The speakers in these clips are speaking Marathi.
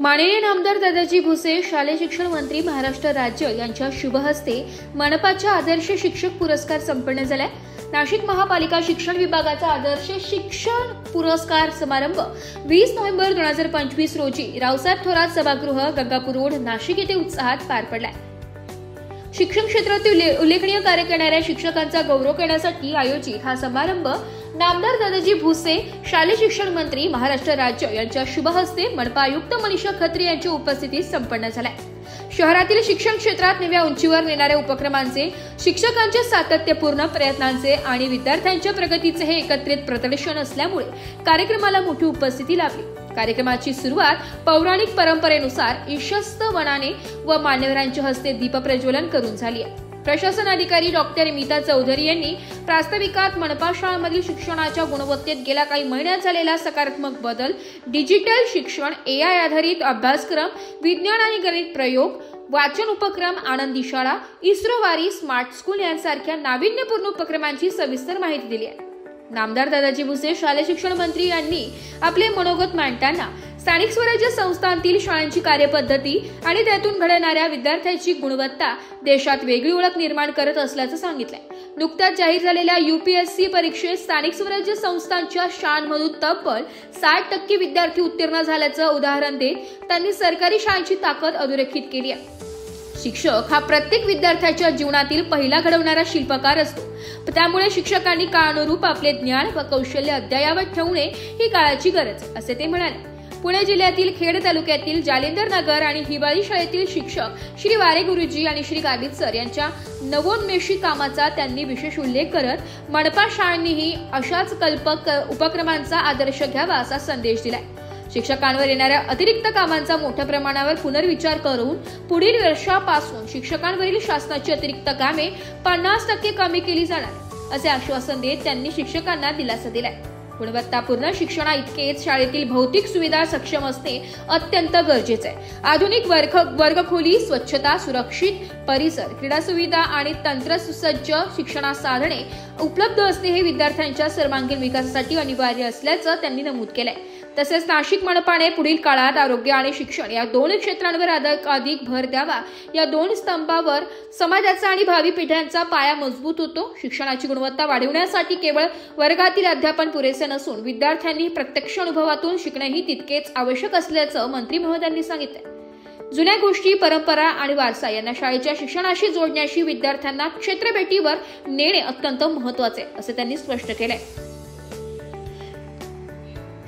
माननीय नामदार दादाजी भुसे शालेय शिक्षण मंत्री महाराष्ट्र राज्य यांच्या शुभ हस्ते मनपाच्या आदर्श शिक्षक पुरस्कार संपन्न झालाय। नाशिक महापालिका शिक्षण विभागाचा आदर्श शिक्षण पुरस्कार समारंभ 20 नोव्हेंबर 2025 रोजी रावसाहेब थोरात सभागृह गंगापूर रोड नाशिक येथे उत्साहात पार पडलाय। शिक्षण क्षेत्रातील उल्लेखनीय कार्य करणाऱ्या शिक्षकांचा गौरव करण्यासाठी आयोजित हा समारंभ नामदार दादाजी भुसे शालेय शिक्षण मंत्री महाराष्ट्र राज्य यांच्या शुभ हस्ते मनपा आयुक्त मनीषा खत्री यांच्या उपस्थितीत संपन्न झालाय। शहरातील शिक्षण क्षेत्रात नव्या उंचीवर नेणाऱ्या उपक्रमांचे, शिक्षकांच्या सातत्यपूर्ण प्रयत्नांचे आणि विद्यार्थ्यांच्या प्रगतीचे हे एकत्रित प्रदर्शन असल्यामुळे कार्यक्रमाला मोठी उपस्थिती लाभली। कार्यक्रमाची सुरुवात पौराणिक परंपरेनुसार ईशस्त वनाने व मान्यवरांच्या हस्ते दीपप्रज्वलन करून झाली आहे। प्रशासन अधिकारी डॉक्टर मीता चौधरी यांनी प्रास्ताविकात मनपा शाळांमधील शिक्षणाच्या गुणवत्तेत गेल्या काही महिन्यात झालेला सकारात्मक बदल, डिजिटल शिक्षण, AI आधारित अभ्यासक्रम, विज्ञान आणि गणित प्रयोग, वाचन उपक्रम, आनंदी शाळा, इस्रो वारी, स्मार्ट स्कूल यांसारख्या नाविन्यपूर्ण उपक्रमांची सविस्तर माहिती दिली आहे। नामदार दादाजी भुसे शालेय शिक्षण मंत्री यांनी आपले मनोगत मांडताना स्थानिक स्वराज्य संस्थांतील शाळांची कार्यपद्धती आणि त्यातून घडणाऱ्या विद्यार्थ्यांची गुणवत्ता देशात वेगळी ओळख निर्माण करत असल्याचं सांगितलंय। नुकत्याच जाहीर झालेल्या UPSC परीक्षेत स्थानिक स्वराज्य संस्थांच्या शाळांमधून तब्बल 60% विद्यार्थी उत्तीर्ण झाल्याचं उदाहरण देत त्यांनी सरकारी शाळांची ताकद अधोरेखित केली आहे। शिक्षक हा प्रत्येक विद्यार्थ्याच्या जीवनातील पहिला घडवणारा शिल्पकार असतो, त्यामुळे शिक्षकांनी काळानुरूप आपले ज्ञान व कौशल्य अद्ययावत ठेवणे ही काळाची गरज आहे, असे ते म्हणाले। पुणे जिल्ह्यातील खेड तालुक्यातील जालिंदर नगर आणि हिवाळी शाळेतील शिक्षक श्री वारे गुरुजी आणि श्री गावित सर यांच्या नवोन्मेषी कामाचा त्यांनी विशेष उल्लेख करत मनपा शाळांनीही अशाच कल्पक उपक्रमांचा आदर्श घ्यावा असा संदेश दिलाय। शिक्षकांवर येणाऱ्या अतिरिक्त कामांचा मोठ्या प्रमाणावर पुनर्विचार करून पुढील वर्षापासून शिक्षकांवरील शासनाची अतिरिक्त कामे 50% कमी केली जाणार असे आश्वासन देत त्यांनी शिक्षकांना दिलासा दिलाय। गुणवत्तापूर्ण शिक्षणा इतकेच शाळेतील भौतिक सुविधा सक्षम असणे अत्यंत गरजेचे आहे। आधुनिक वर्गखोली, स्वच्छता, सुरक्षित परिसर, क्रीडा सुविधा आणि तंत्रसुसज्ज शिक्षण साधने उपलब्ध असणे हे विद्यार्थ्यांच्या सर्वांगीण विकासासाठी अनिवार्य असल्याचं त्यांनी नमूद केलंय। तसेच नाशिक मनपाने पुढील काळात आरोग्य आणि शिक्षण या दोन क्षेत्रांवर अधिक भर द्यावा। या दोन स्तंभावर समाजाचा आणि भावी पिढ्यांचा पाया मजबूत होतो। शिक्षणाची गुणवत्ता वाढवण्यासाठी केवळ वर्गातील अध्यापन पुरेसे नसून विद्यार्थ्यांनी प्रत्यक्ष अनुभवातून शिकणेही तितकेच आवश्यक असल्याचं मंत्री महोदयांनी सांगितलं। जुन्या गोष्टी, परंपरा आणि वारसा यांना शाळेच्या शिक्षणाशी जोडण्याशी विद्यार्थ्यांना क्षेत्रभेटीवर नेणे अत्यंत महत्त्वाचे असे त्यांनी स्पष्ट केले।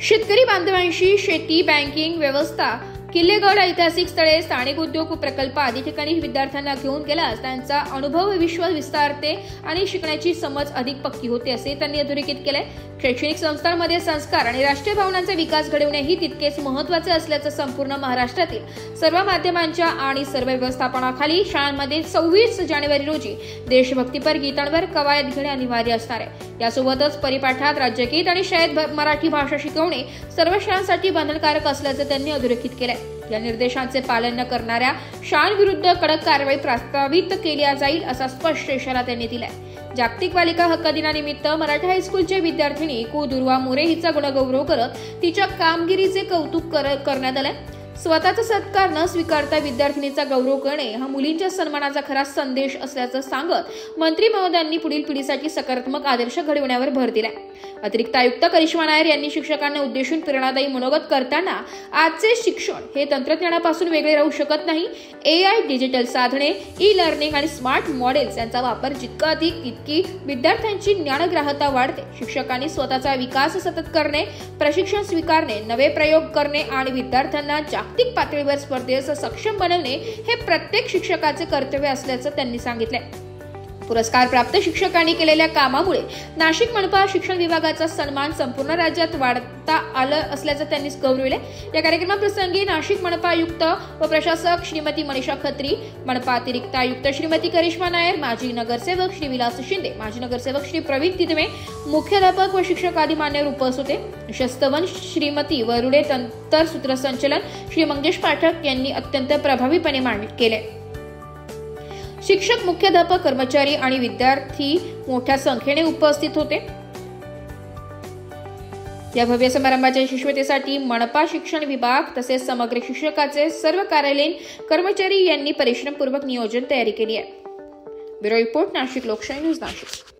शेतकरी बांधवांशी शेती, बँकिंग व्यवस्था, किल्लेगड, ऐतिहासिक स्थळे, स्थानिक उद्योग प्रकल्प आदी ठिकाणी विद्यार्थ्यांना घेऊन गेल्यास त्यांचा अनुभव विश्व विस्तारते आणि शिकण्याची समज अधिक पक्की होते असे त्यांनी अधोरेखित केले। शैक्षणिक संस्थांमध्ये संस्कार आणि राष्ट्रीय भावनांचा विकास घडवणेही तितकेच महत्त्वाचे असल्याचं संपूर्ण महाराष्ट्रातील सर्व माध्यमांच्या आणि सर्व व्यवस्थापनाखाली शाळांमध्ये 26 जानेवारी रोजी देशभक्तीपर गीतांवर कवायत घेणे अनिवार्य असणार आहे। यासोबतच परिपाठात राज्यगीत आणि शाळेत मराठी भाषा शिकवणे सर्व शाळांसाठी बंधनकारक असल्याचं त्यांनी अधोरेखित केलंय। या निर्देशांचे पालन न करणाऱ्या शाळांविरुद्ध कडक कारवाई प्रस्तावित केली जाईल असा स्पष्ट इशारा त्यांनी दिलाय। जागतिक बालिका हक्क दिनानिमित्त मराठा हायस्कूलच्या विद्यार्थिनी दुर्वा मोरे हिचा गुणगौरव करत तिच्या कामगिरीचे कौतुक करण्यात आले। स्वतःचा सत्कार न स्वीकारता विद्यार्थिनीचा गौरव करणे हा मुलींच्या सन्मानाचा खरा संदेश असल्याचं सांगत मंत्री महोदयांनी पुढील पिढीसाठी सकारात्मक आदर्श घडवण्यावर भर दिलाय। अतिरिक्त आयुक्त करिश्मा नायर यांनी शिक्षकांना उद्देशून प्रेरणादायी मनोगत करताना आजचे शिक्षण हे तंत्रज्ञानापासून वेगळे राहू शकत नाही। AI, डिजिटल साधने, ई-लर्निंग आणि स्मार्ट मॉडेल्स यांचा वापर जितका अधिक तितकी विद्यार्थ्यांची ज्ञानग्राह्यता वाढते। शिक्षकांनी स्वतःचा विकास सतत करणे, प्रशिक्षण स्वीकारणे, नवे प्रयोग करणे आणि विद्यार्थ्यांना जागतिक पातळीवर स्पर्धेस सक्षम बनवणे हे प्रत्येक शिक्षकाचे कर्तव्य असल्याचं त्यांनी सांगितले। पुरस्कार प्राप्त शिक्षकांनी केलेल्या कामामुळे नाशिक मनपा शिक्षण विभागाचा सन्मान संपूर्ण राज्यात वाढता आला असल्याचं त्यांनी गौरविले। या कार्यक्रमाप्रसंगी नाशिक मनपा आयुक्त व प्रशासक श्रीमती मनीषा खत्री, मनपा अतिरिक्त आयुक्त श्रीमती करिश्मा नायर, माजी नगरसेवक श्री विलास शिंदे, माजी नगरसेवक श्री प्रवीण तिदमे, मुख्याध्यापक व शिक्षक आदी मान्यवर उपस्थित होते। शस्तवन श्रीमती वरुडे, तंत्र सूत्रसंचालन श्री मंगेश पाठक यांनी अत्यंत प्रभावीपणे मांडणी केले। शिक्षक, मुख्याध्यापक, कर्मचारी आणि विद्यार्थी मोठ्या संख्येने उपस्थित होते। या भव्य समारंभाच्या यशस्वीतेसाठी मनपा शिक्षण विभाग तसेच समग्र शिक्षकाचे सर्व कार्यालयीन कर्मचारी यांनी परिश्रमपूर्वक नियोजन तयारी केली आहे. ब्युरो रिपोर्ट, नाशिक लोकशाही न्यूज, नाशिक.